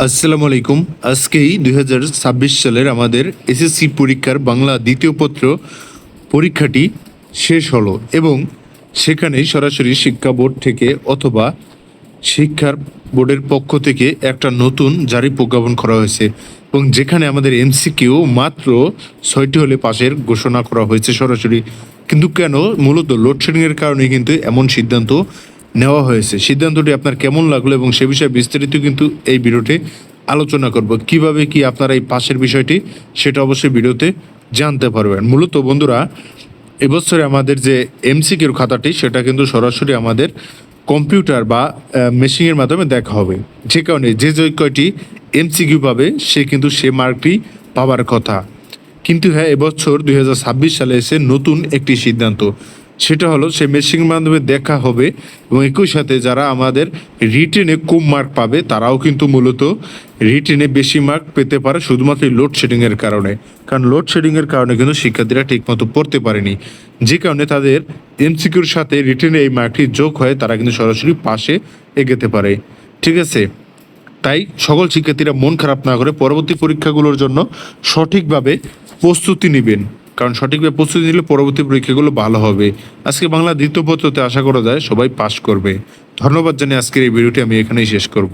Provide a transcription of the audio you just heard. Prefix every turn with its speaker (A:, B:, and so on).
A: আসসালামু আলাইকুম। আজকেই 2026 সালের আমাদের এসএসসি পরীক্ষার বাংলা দ্বিতীয় পত্র পরীক্ষাটি শেষ হলো এবং সেখানেই সরাসরি শিক্ষা বোর্ড থেকে অথবা শিক্ষার বোর্ডের পক্ষ থেকে একটা নতুন জারি প্রজ্ঞাপন করা হয়েছে এবং যেখানে আমাদের এমসিকিউ মাত্র 6টি হলে পাশের ঘোষণা করা হয়েছে সরাসরি। কিন্তু কেন? মূলত লোডশেডিংয়ের কারণে কিন্তু এমন সিদ্ধান্ত নেওয়া হয়েছে। সিদ্ধান্তটি আপনার কেমন লাগলো এবং সে বিষয়ে বিস্তারিত কিন্তু এই ভিডিওতে আলোচনা করব। কিভাবে কি আপনারা এই পাশের বিষয়টি সেটা অবশ্যই ভিডিওতে জানতে পারবেন। মূলত বন্ধুরা, এবছরে আমাদের যে এমসিকিউর খাতাটি সেটা কিন্তু সরাসরি আমাদের কম্পিউটার বা মেশিনের মাধ্যমে দেখা হবে, যে কারণে যে কয়টি এমসিকিউ পাবে সে কিন্তু সে মার্কটি পাওয়ার কথা। কিন্তু হ্যাঁ, এবছর 2026 সালে এসে নতুন একটি সিদ্ধান্ত, সেটা হলো সে মেশিনের মাধ্যমে দেখা হবে এবং একই সাথে যারা আমাদের রিটেনে কম মার্ক পাবে তারাও কিন্তু মূলত রিটেনে বেশি মার্ক পেতে পারে শুধুমাত্র লোডশেডিংয়ের কারণে। কারণ লোডশেডিংয়ের কারণে কিন্তু শিক্ষার্থীরা ঠিকমতো পড়তে পারেনি, যে কারণে তাদের এমসিকিউর সাথে রিটেনে এই মার্কটি যোগ হয়ে তারা কিন্তু সরাসরি পাশে এগোতে পারে। ঠিক আছে, তাই সকল শিক্ষার্থীরা মন খারাপ না করে পরবর্তী পরীক্ষাগুলোর জন্য সঠিকভাবে প্রস্তুতি নেবেন, কারণ সঠিকভাবে প্রস্তুতি নিলে পরবর্তী পরীক্ষাগুলো ভালো হবে। আজকে বাংলা দ্বিতীয় পত্রতে আশা করা যায় সবাই পাস করবে। ধন্যবাদ জানিয়ে আজকের এই ভিডিওটি আমি এখানেই শেষ করব।